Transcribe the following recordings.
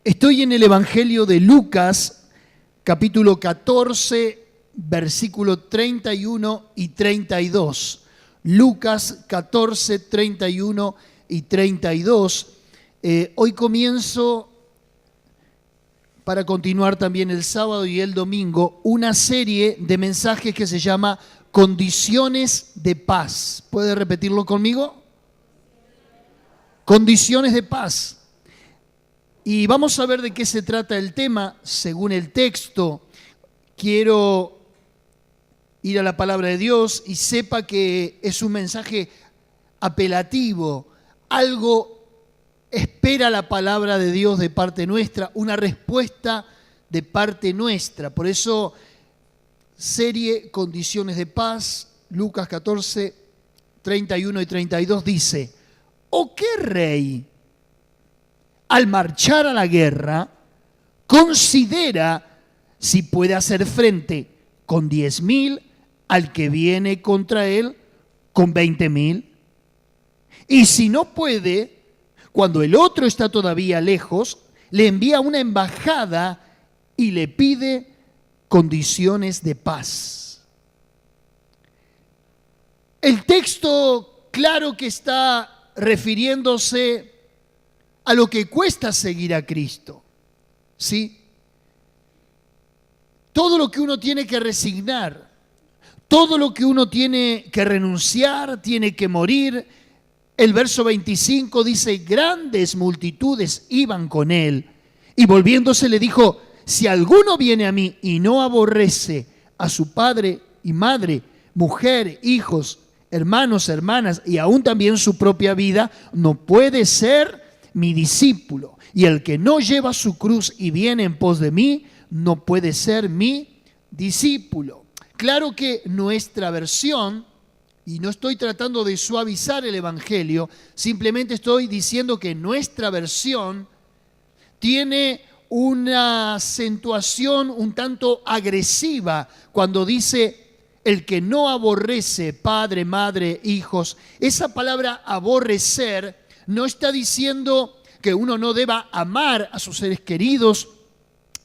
Estoy en el Evangelio de Lucas, capítulo 14, versículo 31 y 32. Lucas 14, 31 y 32. Hoy comienzo, para continuar también el sábado y el domingo, una serie de mensajes que se llama Condiciones de Paz. ¿Puede repetirlo conmigo? Condiciones de paz. Y vamos a ver de qué se trata el tema según el texto. Quiero ir a la palabra de Dios y sepa que es un mensaje apelativo. Algo espera la palabra de Dios de parte nuestra, una respuesta de parte nuestra. Por eso, serie Condiciones de Paz, Lucas 14, 31 y 32 dice: ¿O qué rey, al marchar a la guerra, considera si puede hacer frente con 10.000 al que viene contra él con 20.000? Y si no puede, cuando el otro está todavía lejos, le envía una embajada y le pide condiciones de paz. El texto, claro que está refiriéndose a lo que cuesta seguir a Cristo, ¿sí? Todo lo que uno tiene que resignar, todo lo que uno tiene que renunciar, tiene que morir. El verso 25 dice: grandes multitudes iban con él, y volviéndose le dijo: si alguno viene a mí y no aborrece a su padre y madre, mujer, hijos, hermanos, hermanas, y aún también su propia vida, no puede ser mi discípulo. Y el que no lleva su cruz y viene en pos de mí, no puede ser mi discípulo. Claro que nuestra versión, y no estoy tratando de suavizar el Evangelio, simplemente estoy diciendo que nuestra versión tiene una acentuación un tanto agresiva cuando dice: el que no aborrece padre, madre, hijos. Esa palabra aborrecer no está diciendo que uno no deba amar a sus seres queridos,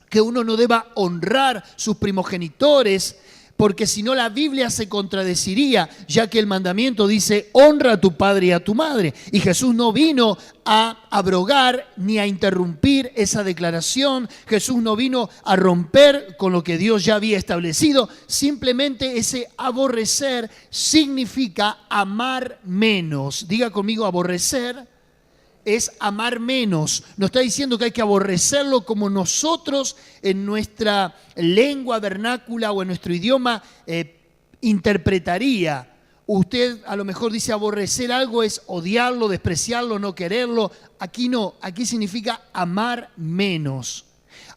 que uno no deba honrar sus primogenitores, porque si no la Biblia se contradeciría, ya que el mandamiento dice: honra a tu padre y a tu madre. Y Jesús no vino a abrogar ni a interrumpir esa declaración. Jesús no vino a romper con lo que Dios ya había establecido. Simplemente ese aborrecer significa amar menos. Diga conmigo: aborrecer es amar menos. No está diciendo que hay que aborrecerlo como nosotros en nuestra lengua vernácula o en nuestro idioma interpretaría. Usted a lo mejor dice aborrecer algo es odiarlo, despreciarlo, no quererlo. Aquí no, aquí significa amar menos.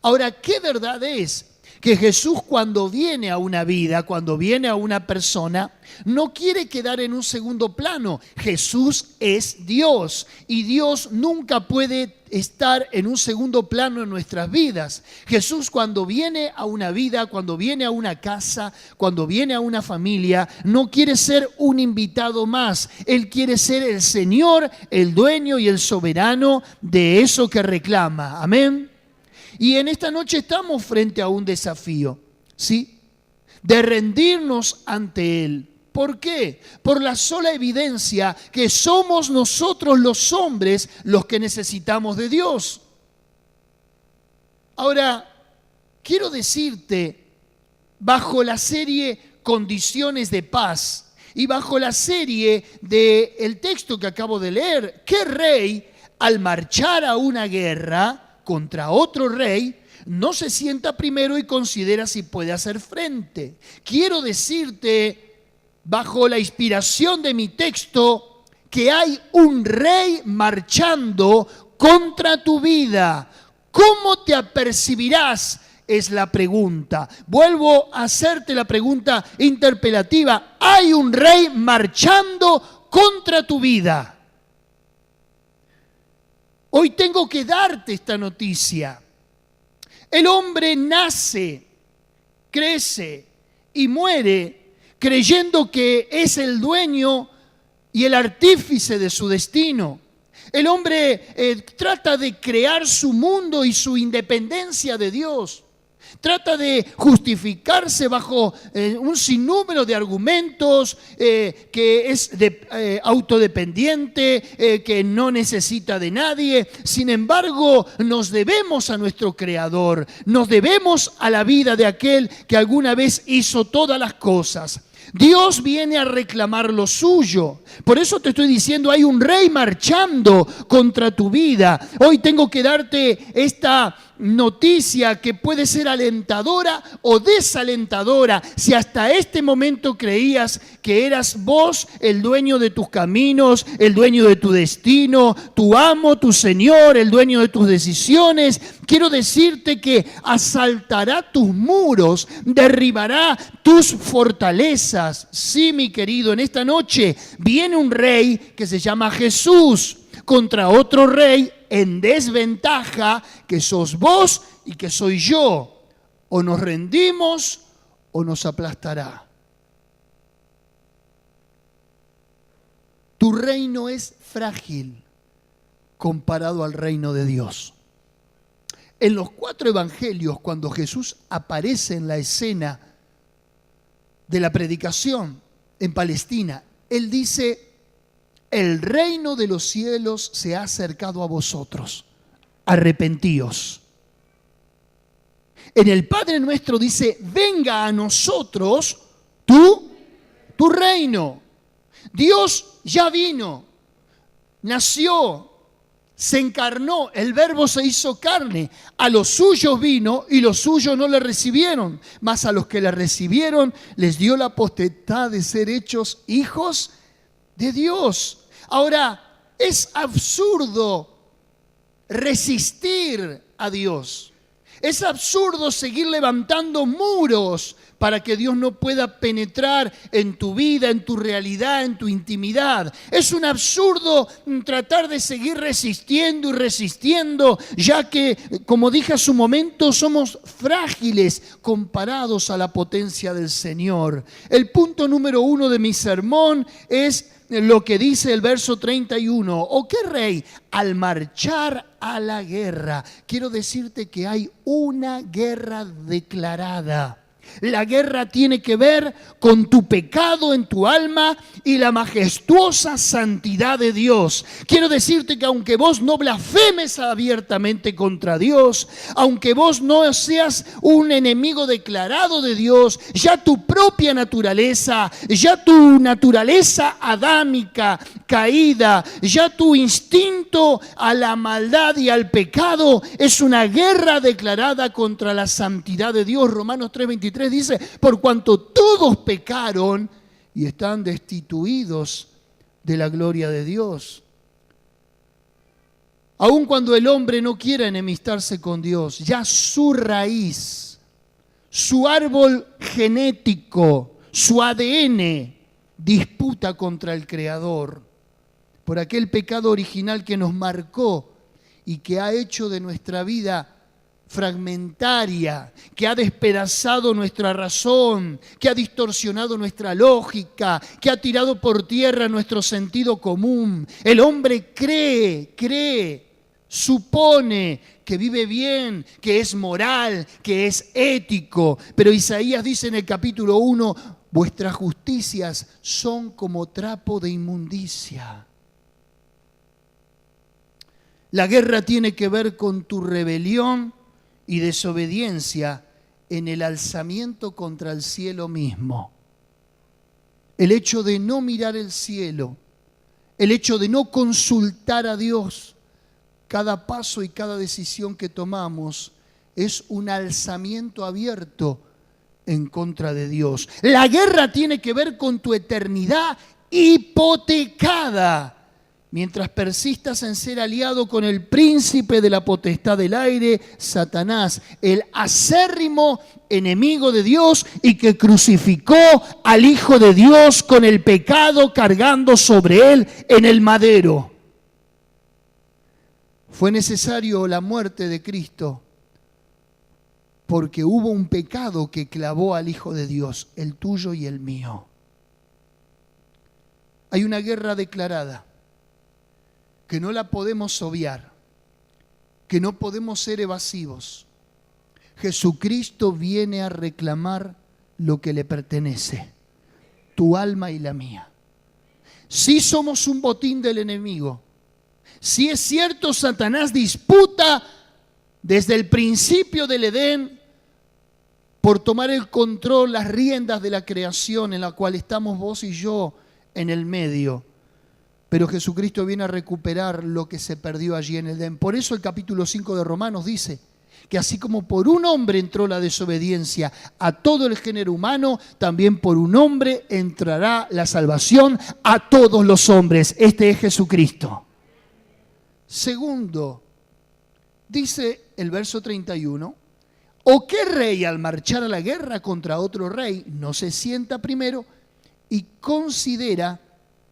Ahora, ¿qué verdad es? Que Jesús, cuando viene a una vida, cuando viene a una persona, no quiere quedar en un segundo plano. Jesús es Dios y Dios nunca puede estar en un segundo plano en nuestras vidas. Jesús, cuando viene a una vida, cuando viene a una casa, cuando viene a una familia, no quiere ser un invitado más. Él quiere ser el Señor, el dueño y el soberano de eso que reclama. Amén. Y en esta noche estamos frente a un desafío, ¿sí? De rendirnos ante Él. ¿Por qué? Por la sola evidencia que somos nosotros los hombres los que necesitamos de Dios. Ahora, quiero decirte, bajo la serie Condiciones de Paz y bajo la serie del texto que acabo de leer, ¿qué rey, al marchar a una guerra contra otro rey, no se sienta primero y considera si puede hacer frente? Quiero decirte, bajo la inspiración de mi texto, que hay un rey marchando contra tu vida. ¿Cómo te apercibirás? Es la pregunta. Vuelvo a hacerte la pregunta interpelativa. Hay un rey marchando contra tu vida. Hoy tengo que darte esta noticia. El hombre nace, crece y muere creyendo que es el dueño y el artífice de su destino. El hombre trata de crear su mundo y su independencia de Dios. Trata de justificarse bajo un sinnúmero de argumentos, que es autodependiente, que no necesita de nadie. Sin embargo, nos debemos a nuestro Creador, nos debemos a la vida de aquel que alguna vez hizo todas las cosas. Dios viene a reclamar lo suyo. Por eso te estoy diciendo, hay un rey marchando contra tu vida. Hoy tengo que darte esta noticia que puede ser alentadora o desalentadora. Si hasta este momento creías que eras vos el dueño de tus caminos, el dueño de tu destino, tu amo, tu Señor, el dueño de tus decisiones, quiero decirte que asaltará tus muros, derribará tus fortalezas. Sí, mi querido, en esta noche viene un rey que se llama Jesús contra otro rey en desventaja, que sos vos y que soy yo. O nos rendimos o nos aplastará. Tu reino es frágil comparado al reino de Dios. En los 4 evangelios, cuando Jesús aparece en la escena de la predicación en Palestina, Él dice: el reino de los cielos se ha acercado a vosotros, arrepentíos. En el Padre Nuestro dice: venga a nosotros tu reino. Dios ya vino, nació, se encarnó, el Verbo se hizo carne. A los suyos vino y los suyos no le recibieron, mas a los que le recibieron les dio la potestad de ser hechos hijos de Dios. Ahora, es absurdo resistir a Dios. Es absurdo seguir levantando muros para que Dios no pueda penetrar en tu vida, en tu realidad, en tu intimidad. Es un absurdo tratar de seguir resistiendo y resistiendo, ya que, como dije hace un momento, somos frágiles comparados a la potencia del Señor. El punto número 1 de mi sermón es lo que dice el verso 31. ¿O qué rey? Al marchar a la guerra. Quiero decirte que hay una guerra declarada. La guerra tiene que ver con tu pecado en tu alma y la majestuosa santidad de Dios. Quiero decirte que aunque vos no blasfemes abiertamente contra Dios, aunque vos no seas un enemigo declarado de Dios, ya tu propia naturaleza, ya tu naturaleza adámica caída, ya tu instinto a la maldad y al pecado es una guerra declarada contra la santidad de Dios. Romanos 3:23 dice: por cuanto todos pecaron y están destituidos de la gloria de Dios. Aun cuando el hombre no quiera enemistarse con Dios, ya su raíz, su árbol genético, su ADN disputa contra el Creador por aquel pecado original que nos marcó y que ha hecho de nuestra vida fragmentaria, que ha despedazado nuestra razón, que ha distorsionado nuestra lógica, que ha tirado por tierra nuestro sentido común. El hombre cree, supone que vive bien, que es moral, que es ético. Pero Isaías dice en el capítulo 1: vuestras justicias son como trapo de inmundicia. La guerra tiene que ver con tu rebelión y desobediencia en el alzamiento contra el cielo mismo. El hecho de no mirar el cielo, el hecho de no consultar a Dios, cada paso y cada decisión que tomamos es un alzamiento abierto en contra de Dios. La guerra tiene que ver con tu eternidad hipotecada. Mientras persistas en ser aliado con el príncipe de la potestad del aire, Satanás, el acérrimo enemigo de Dios y que crucificó al Hijo de Dios con el pecado cargando sobre él en el madero. Fue necesario la muerte de Cristo porque hubo un pecado que clavó al Hijo de Dios, el tuyo y el mío. Hay una guerra declarada. que no la podemos obviar, que no podemos ser evasivos. Jesucristo viene a reclamar lo que le pertenece, tu alma y la mía. Si somos un botín del enemigo, si es cierto, Satanás disputa desde el principio del Edén por tomar el control, las riendas de la creación en la cual estamos vos y yo en el medio. Pero Jesucristo viene a recuperar lo que se perdió allí en el Edén. Por eso el capítulo 5 de Romanos dice que así como por un hombre entró la desobediencia a todo el género humano, también por un hombre entrará la salvación a todos los hombres. Este es Jesucristo. Segundo, dice el verso 31, ¿o qué rey al marchar a la guerra contra otro rey no se sienta primero y considera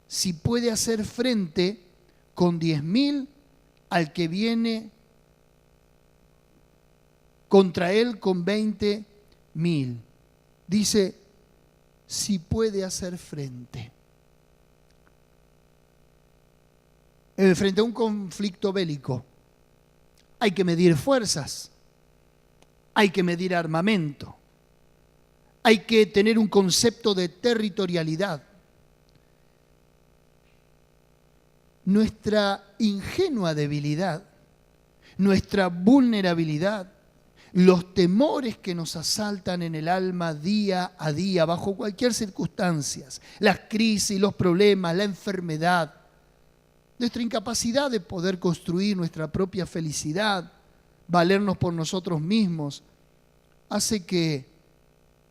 si puede hacer frente con 10.000 al que viene contra él con 20.000? Dice, si puede hacer frente. Frente a un conflicto bélico hay que medir fuerzas, hay que medir armamento, hay que tener un concepto de territorialidad. Nuestra ingenua debilidad, nuestra vulnerabilidad, los temores que nos asaltan en el alma día a día, bajo cualquier circunstancia, las crisis, los problemas, la enfermedad, nuestra incapacidad de poder construir nuestra propia felicidad, valernos por nosotros mismos, hace que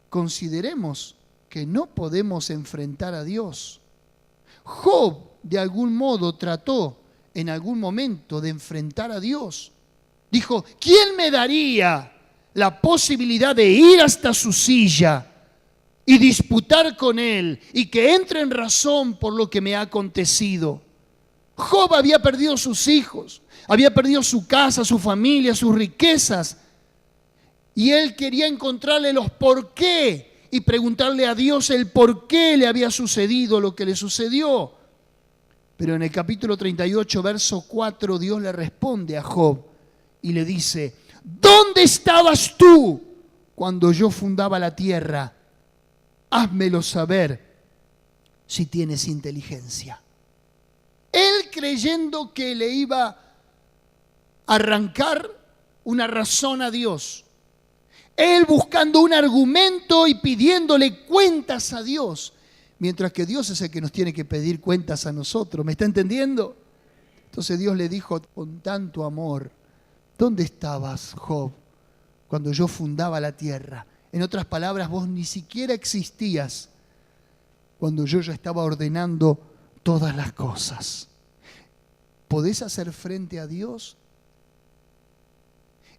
consideremos que no podemos enfrentar a Dios. Job, de algún modo, trató en algún momento de enfrentar a Dios. Dijo, ¿quién me daría la posibilidad de ir hasta su silla y disputar con él y que entre en razón por lo que me ha acontecido? Job había perdido sus hijos, había perdido su casa, su familia, sus riquezas. Y él quería encontrarle los por qué y preguntarle a Dios el por qué le había sucedido lo que le sucedió. Pero en el capítulo 38, verso 4, Dios le responde a Job y le dice, ¿dónde estabas tú cuando yo fundaba la tierra? Házmelo saber si tienes inteligencia. Él creyendo que le iba a arrancar una razón a Dios. Él buscando un argumento y pidiéndole cuentas a Dios. Mientras que Dios es el que nos tiene que pedir cuentas a nosotros. ¿Me está entendiendo? Entonces Dios le dijo con tanto amor, ¿dónde estabas, Job, cuando yo fundaba la tierra? En otras palabras, vos ni siquiera existías cuando yo ya estaba ordenando todas las cosas. ¿Podés hacer frente a Dios?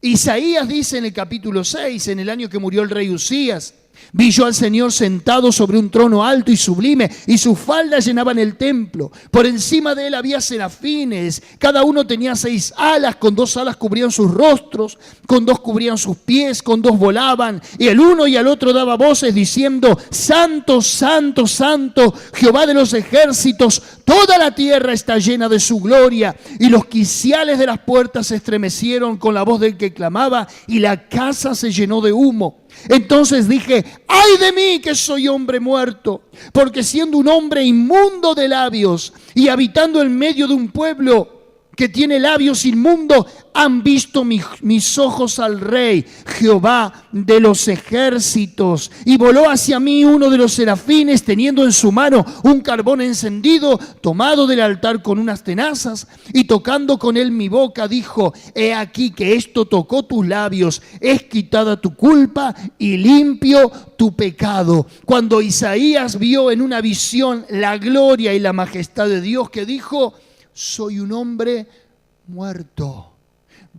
Isaías dice en el capítulo 6, en el año que murió el rey Usías, vi yo al Señor sentado sobre un trono alto y sublime, y sus faldas llenaban el templo. Por encima de él había serafines, cada uno tenía 6 alas, con 2 alas cubrían sus rostros, con 2 cubrían sus pies, con 2 volaban, y el uno y al otro daba voces diciendo, Santo, Santo, Santo, Jehová de los ejércitos, toda la tierra está llena de su gloria. Y los quiciales de las puertas se estremecieron con la voz del que clamaba, y la casa se llenó de humo. Entonces dije, ¡ay de mí que soy hombre muerto! Porque siendo un hombre inmundo de labios y habitando en medio de un pueblo que tiene labios inmundos, han visto mis ojos al Rey, Jehová de los ejércitos. Y voló hacia mí uno de los serafines, teniendo en su mano un carbón encendido, tomado del altar con unas tenazas, y tocando con él mi boca, dijo, he aquí que esto tocó tus labios, es quitada tu culpa y limpio tu pecado. Cuando Isaías vio en una visión la gloria y la majestad de Dios, que dijo, soy un hombre muerto.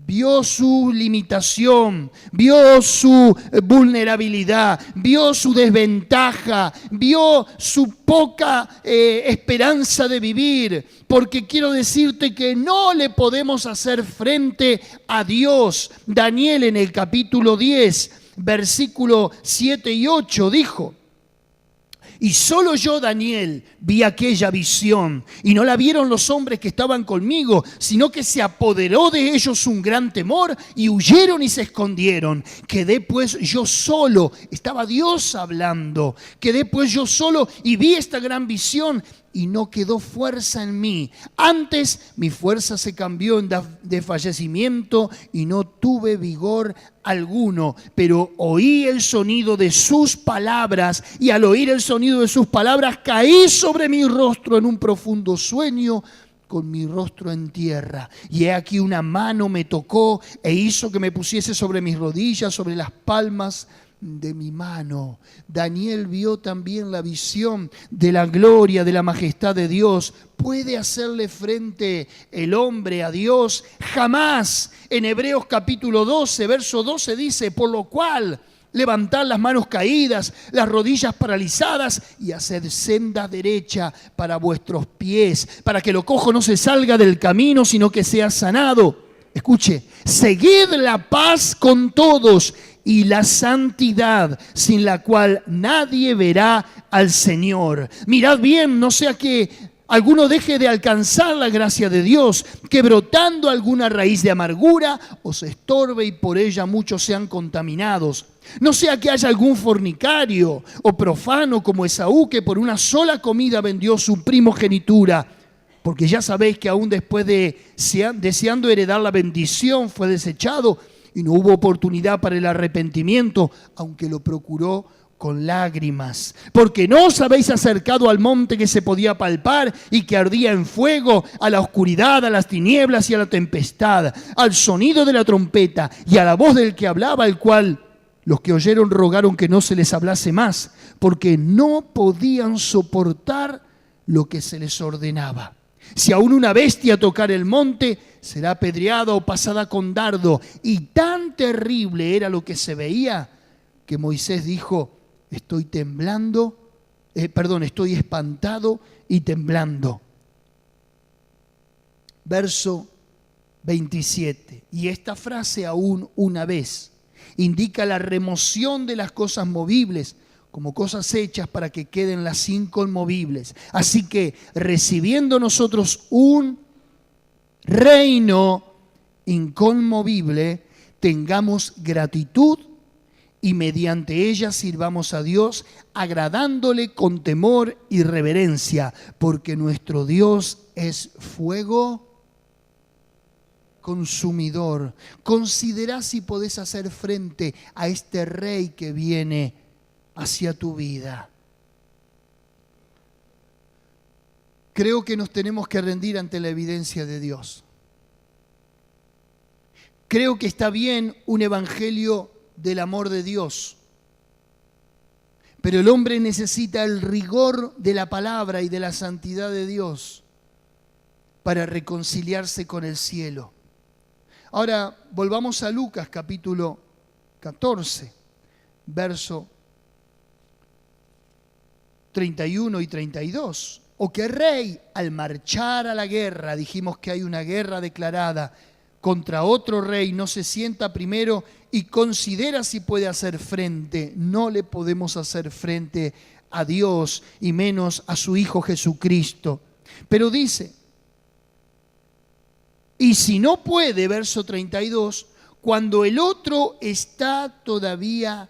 Vio su limitación, vio su vulnerabilidad, vio su desventaja, vio su poca esperanza de vivir. Porque quiero decirte que no le podemos hacer frente a Dios. Daniel en el capítulo 10, versículo 7 y 8 dijo, Y solo yo, Daniel, vi aquella visión, y no la vieron los hombres que estaban conmigo, sino que se apoderó de ellos un gran temor, y huyeron y se escondieron. Quedé pues yo solo, estaba Dios hablando, quedé pues yo solo y vi esta gran visión, y no quedó fuerza en mí. Antes mi fuerza se cambió en desfallecimiento y no tuve vigor alguno, pero oí el sonido de sus palabras, y al oír el sonido de sus palabras caí sobre mi rostro en un profundo sueño, con mi rostro en tierra. Y he aquí una mano me tocó e hizo que me pusiese sobre mis rodillas, sobre las palmas de mi mano. Daniel vio también la visión de la gloria, de la majestad de Dios. ¿Puede hacerle frente el hombre a Dios? Jamás. En Hebreos capítulo 12, verso 12 dice: por lo cual levantad las manos caídas, las rodillas paralizadas, y haced senda derecha para vuestros pies, para que lo cojo no se salga del camino, sino que sea sanado. Escuche, seguid la paz con todos y la santidad, sin la cual nadie verá al Señor. Mirad bien, no sea que alguno deje de alcanzar la gracia de Dios, que brotando alguna raíz de amargura os estorbe y por ella muchos sean contaminados. No sea que haya algún fornicario o profano como Esaú, que por una sola comida vendió su primogenitura. Porque ya sabéis que aún después deseando heredar la bendición fue desechado, y no hubo oportunidad para el arrepentimiento, aunque lo procuró con lágrimas. Porque no os habéis acercado al monte que se podía palpar y que ardía en fuego, a la oscuridad, a las tinieblas y a la tempestad, al sonido de la trompeta y a la voz del que hablaba, el cual los que oyeron rogaron que no se les hablase más, porque no podían soportar lo que se les ordenaba. Si aún una bestia tocar el monte, será apedreada o pasada con dardo. Y tan terrible era lo que se veía, que Moisés dijo: estoy espantado y temblando. Verso 27. Y esta frase, aún una vez, indica la remoción de las cosas movibles como cosas hechas para que queden las inconmovibles. Así que, recibiendo nosotros un reino inconmovible, tengamos gratitud y mediante ella sirvamos a Dios, agradándole con temor y reverencia, porque nuestro Dios es fuego consumidor. Considera si podés hacer frente a este rey que viene hacia tu vida. Creo que nos tenemos que rendir ante la evidencia de Dios. Creo que está bien un evangelio del amor de Dios, pero el hombre necesita el rigor de la palabra y de la santidad de Dios para reconciliarse con el cielo. Ahora volvamos a Lucas capítulo 14, verso 31 y 32. O que rey, al marchar a la guerra, dijimos que hay una guerra declarada contra otro rey, no se sienta primero y considera si puede hacer frente. No le podemos hacer frente a Dios y menos a su Hijo Jesucristo. Pero dice, y si no puede, verso 32, cuando el otro está todavía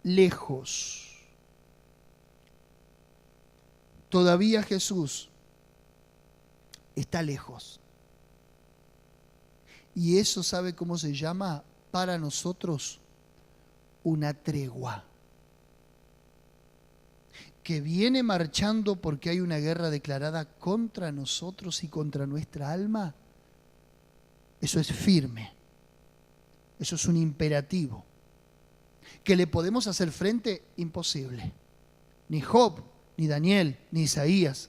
lejos. Todavía Jesús está lejos. Y eso, ¿sabe cómo se llama para nosotros? Una tregua. Que viene marchando porque hay una guerra declarada contra nosotros y contra nuestra alma. Eso es firme. Eso es un imperativo. ¿Que le podemos hacer frente? Imposible. Ni Job, ni Daniel, ni Isaías,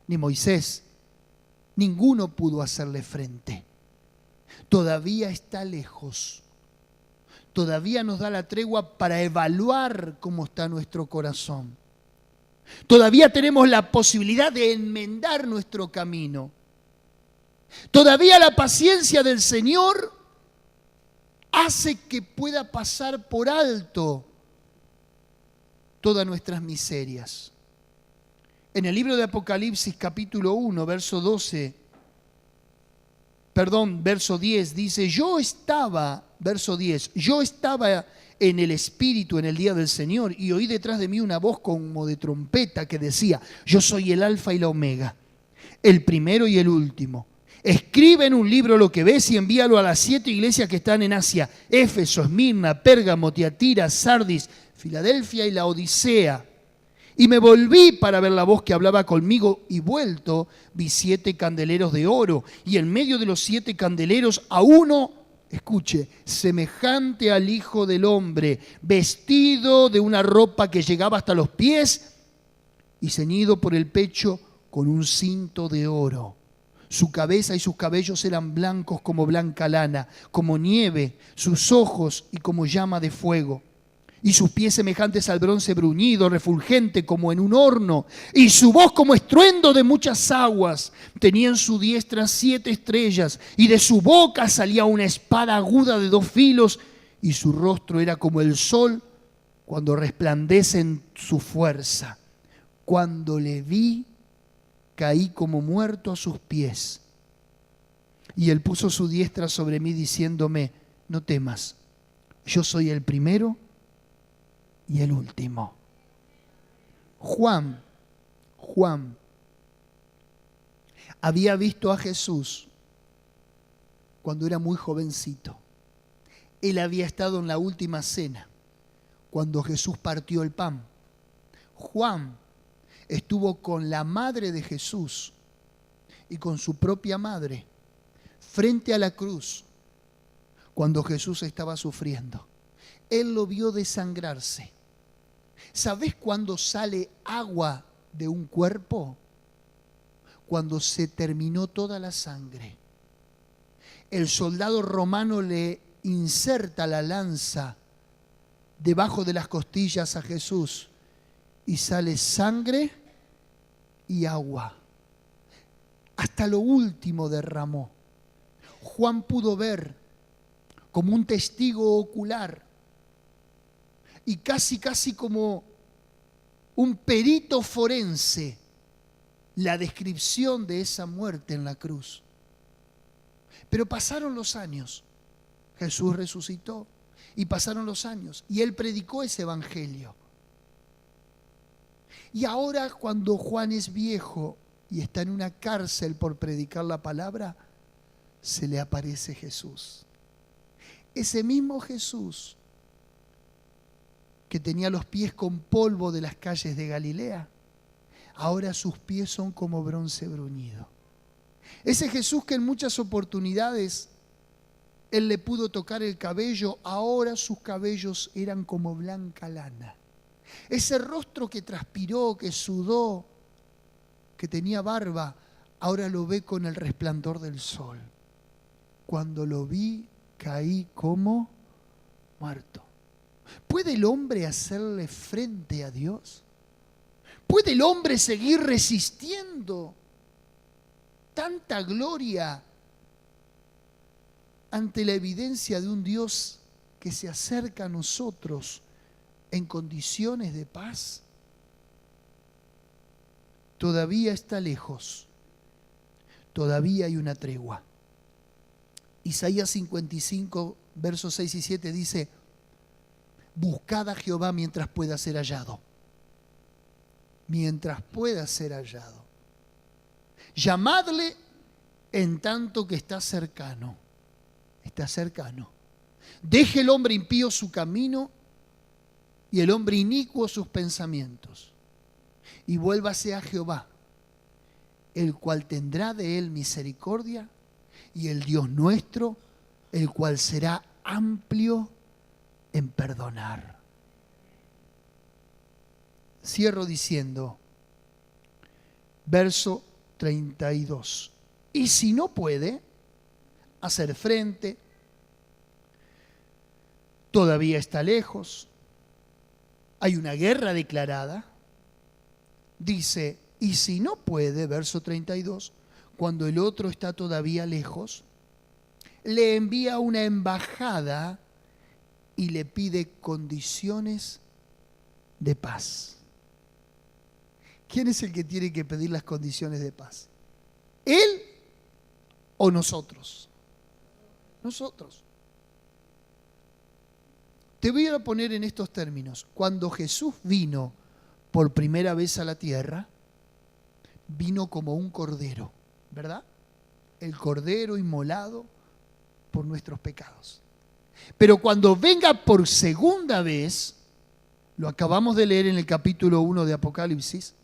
ni Moisés, ninguno pudo hacerle frente. Todavía está lejos. Todavía nos da la tregua para evaluar cómo está nuestro corazón. Todavía tenemos la posibilidad de enmendar nuestro camino. Todavía la paciencia del Señor hace que pueda pasar por alto todas nuestras miserias. En el libro de Apocalipsis capítulo 1, verso 10 dice, verso 10, yo estaba en el Espíritu en el día del Señor y oí detrás de mí una voz como de trompeta que decía, yo soy el Alfa y la Omega, el primero y el último. Escribe en un libro lo que ves y envíalo a las 7 iglesias que están en Asia, Éfeso, Esmirna, Pérgamo, Tiatira, Sardis, Filadelfia y la Odisea. Y me volví para ver la voz que hablaba conmigo y vuelto vi 7 candeleros de oro y en medio de los 7 candeleros a uno, escuche, semejante al Hijo del Hombre, vestido de una ropa que llegaba hasta los pies y ceñido por el pecho con un cinto de oro. Su cabeza y sus cabellos eran blancos como blanca lana, como nieve, sus ojos y como llama de fuego. Y sus pies semejantes al bronce bruñido, refulgente como en un horno, y su voz como estruendo de muchas aguas. Tenía en su diestra 7 estrellas, y de su boca salía una espada aguda de 2 filos, y su rostro era como el sol cuando resplandece en su fuerza. Cuando le vi, caí como muerto a sus pies. Y él puso su diestra sobre mí diciéndome, no temas, yo soy el primero y el último. Juan había visto a Jesús cuando era muy jovencito. Él había estado en la última cena, cuando Jesús partió el pan. Juan estuvo con la madre de Jesús y con su propia madre frente a la cruz cuando Jesús estaba sufriendo. Él lo vio desangrarse. ¿Sabés cuándo sale agua de un cuerpo? Cuando se terminó toda la sangre. El soldado romano le inserta la lanza debajo de las costillas a Jesús y sale sangre y agua. Hasta lo último derramó. Juan pudo ver como un testigo ocular y casi como un perito forense la descripción de esa muerte en la cruz. Pero pasaron los años, Jesús resucitó y pasaron los años y él predicó ese evangelio. Y ahora cuando Juan es viejo y está en una cárcel por predicar la palabra, se le aparece Jesús. Ese mismo Jesús que tenía los pies con polvo de las calles de Galilea, ahora sus pies son como bronce bruñido. Ese Jesús que en muchas oportunidades él le pudo tocar el cabello, ahora sus cabellos eran como blanca lana. Ese rostro que transpiró, que sudó, que tenía barba, ahora lo ve con el resplandor del sol. Cuando lo vi, caí como muerto. ¿Puede el hombre hacerle frente a Dios? ¿Puede el hombre seguir resistiendo tanta gloria ante la evidencia de un Dios que se acerca a nosotros en condiciones de paz? Todavía está lejos, todavía hay una tregua. Isaías 55, versos 6 y 7 dice, buscad a Jehová mientras pueda ser hallado. Mientras pueda ser hallado. Llamadle en tanto que está cercano. Está cercano. Deje el hombre impío su camino y el hombre inicuo sus pensamientos. Y vuélvase a Jehová, el cual tendrá de él misericordia, y el Dios nuestro, el cual será amplio en perdonar. Cierro diciendo, verso 32. Y si no puede hacer frente, todavía está lejos, hay una guerra declarada, dice, y si no puede, verso 32, cuando el otro está todavía lejos, le envía una embajada y le pide condiciones de paz. ¿Quién es el que tiene que pedir las condiciones de paz? ¿Él o nosotros? Nosotros. Te voy a poner en estos términos. Cuando Jesús vino por primera vez a la tierra, vino como un cordero, ¿verdad? El cordero inmolado por nuestros pecados. Pero cuando venga por segunda vez, lo acabamos de leer en el capítulo 1 de Apocalipsis,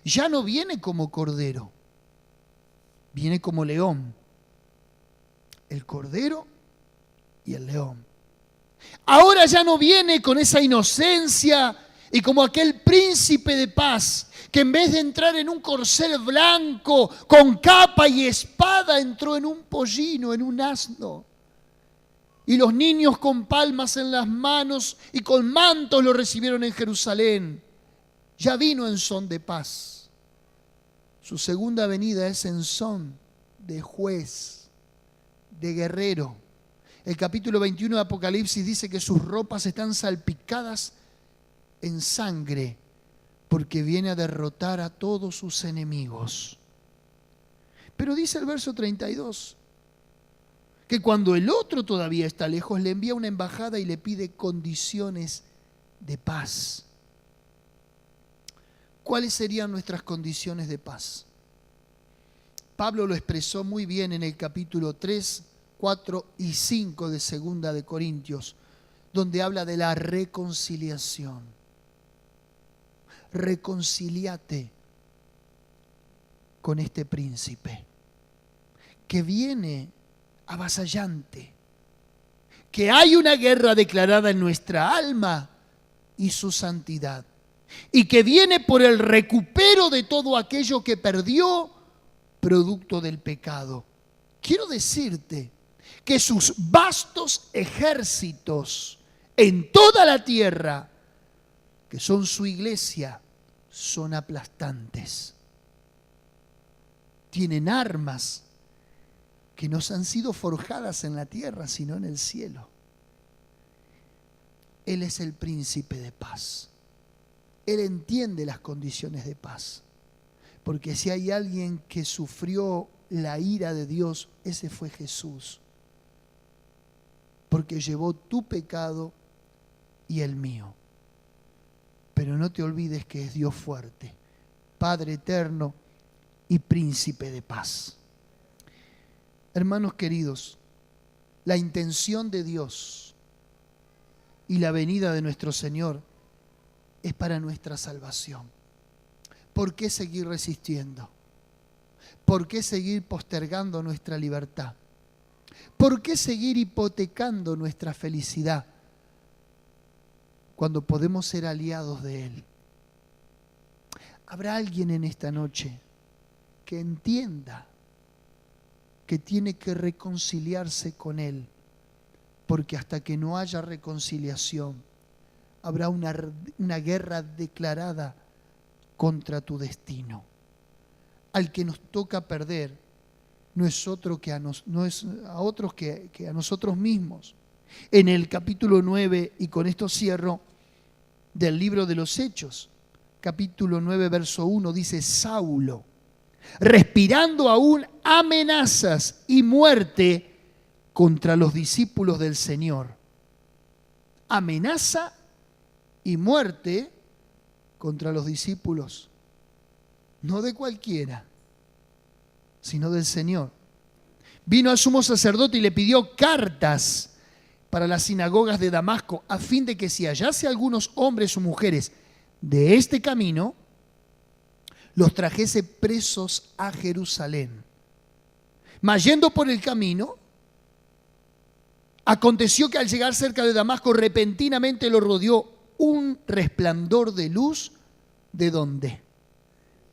ya no viene como cordero, viene como león. El cordero y el león. Ahora ya no viene con esa inocencia y como aquel príncipe de paz que en vez de entrar en un corcel blanco con capa y espada, entró en un pollino, en un asno. Y los niños con palmas en las manos y con mantos lo recibieron en Jerusalén. Ya vino en son de paz. Su segunda venida es en son de juez, de guerrero. El capítulo 21 de Apocalipsis dice que sus ropas están salpicadas en sangre porque viene a derrotar a todos sus enemigos. Pero dice el verso 32 que cuando el otro todavía está lejos, le envía una embajada y le pide condiciones de paz. ¿Cuáles serían nuestras condiciones de paz? Pablo lo expresó muy bien en el capítulo 3, 4 y 5 de Segunda de Corintios, donde habla de la reconciliación. Reconcíliate con este príncipe que viene avasallante, que hay una guerra declarada en nuestra alma y su santidad, y que viene por el recupero de todo aquello que perdió producto del pecado. Quiero decirte que sus vastos ejércitos en toda la tierra, que son su iglesia, son aplastantes. Tienen armas que no han sido forjadas en la tierra, sino en el cielo. Él es el príncipe de paz. Él entiende las condiciones de paz. Porque si hay alguien que sufrió la ira de Dios, ese fue Jesús. Porque llevó tu pecado y el mío. Pero no te olvides que es Dios fuerte, Padre eterno y príncipe de paz. Hermanos queridos, la intención de Dios y la venida de nuestro Señor es para nuestra salvación. ¿Por qué seguir resistiendo? ¿Por qué seguir postergando nuestra libertad? ¿Por qué seguir hipotecando nuestra felicidad cuando podemos ser aliados de Él? ¿Habrá alguien en esta noche que entienda que tiene que reconciliarse con Él? Porque hasta que no haya reconciliación, habrá una guerra declarada contra tu destino. Al que nos toca perder no es otro que a nosotros mismos. En el capítulo 9, y con esto cierro, del libro de los Hechos, capítulo 9, verso 1, dice: Saulo, respirando aún amenazas y muerte contra los discípulos del Señor. Amenaza y muerte contra los discípulos, no de cualquiera, sino del Señor. Vino al sumo sacerdote y le pidió cartas para las sinagogas de Damasco, a fin de que si hallase algunos hombres o mujeres de este camino, los trajese presos a Jerusalén. Mas yendo por el camino, aconteció que al llegar cerca de Damasco, repentinamente lo rodeó un resplandor de luz. ¿De dónde?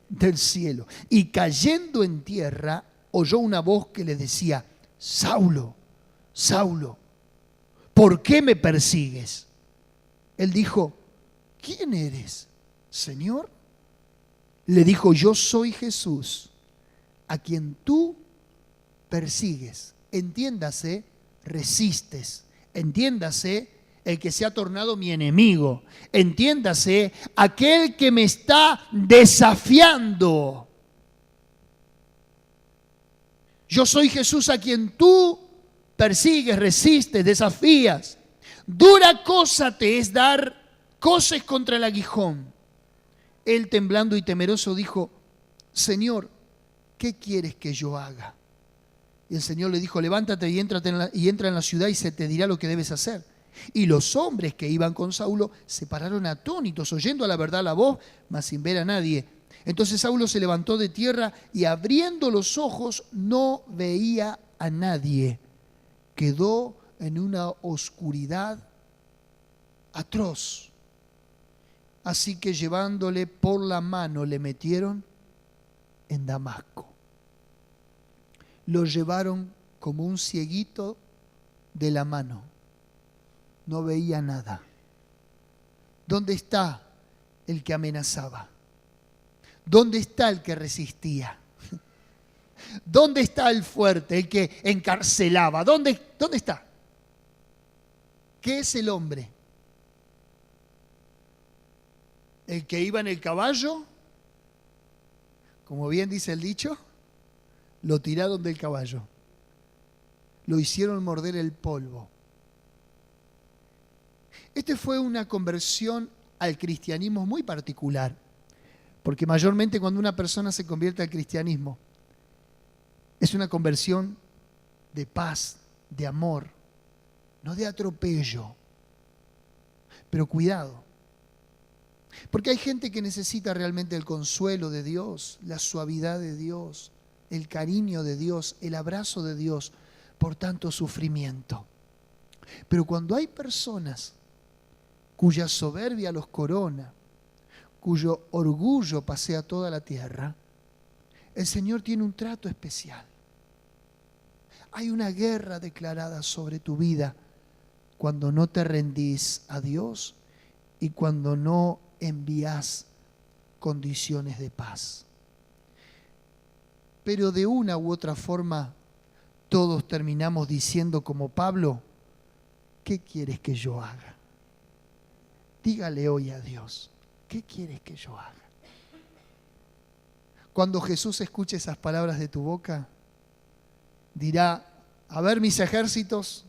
Del cielo. Y cayendo en tierra, oyó una voz que le decía: Saulo, Saulo, ¿por qué me persigues? Él dijo: ¿quién eres, Señor? Le dijo: yo soy Jesús, a quien tú persigues. Entiéndase, resistes. Entiéndase, el que se ha tornado mi enemigo. Entiéndase, aquel que me está desafiando. Yo soy Jesús a quien tú persigues, resistes, desafías. Dura cosa te es dar coces contra el aguijón. Él, temblando y temeroso, dijo: Señor, ¿qué quieres que yo haga? Y el Señor le dijo: levántate y entra en la ciudad y se te dirá lo que debes hacer. Y los hombres que iban con Saulo se pararon atónitos, oyendo a la verdad la voz, mas sin ver a nadie. Entonces Saulo se levantó de tierra y, abriendo los ojos, no veía a nadie. Quedó en una oscuridad atroz. Así que, llevándole por la mano, le metieron en Damasco. Lo llevaron como un cieguito de la mano. No veía nada. ¿Dónde está el que amenazaba? ¿Dónde está el que resistía? ¿Dónde está el fuerte, el que encarcelaba? ¿Dónde está? ¿Qué es el hombre? ¿El que iba en el caballo? Como bien dice el dicho, lo tiraron del caballo. Lo hicieron morder el polvo. Este fue una conversión al cristianismo muy particular, porque mayormente cuando una persona se convierte al cristianismo, es una conversión de paz, de amor, no de atropello. Pero cuidado, porque hay gente que necesita realmente el consuelo de Dios, la suavidad de Dios, el cariño de Dios, el abrazo de Dios por tanto sufrimiento. Pero cuando hay personas cuya soberbia los corona, cuyo orgullo pasea toda la tierra, el Señor tiene un trato especial. Hay una guerra declarada sobre tu vida cuando no te rendís a Dios y cuando no envías condiciones de paz. Pero de una u otra forma todos terminamos diciendo como Pablo: ¿qué quieres que yo haga? Dígale hoy a Dios: ¿qué quieres que yo haga? Cuando Jesús escuche esas palabras de tu boca, dirá: a ver, mis ejércitos,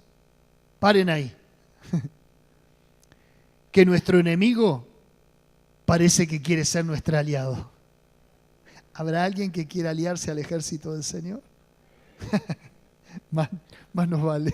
paren ahí. Que nuestro enemigo parece que quiere ser nuestro aliado. ¿Habrá alguien que quiera aliarse al ejército del Señor? Más nos vale.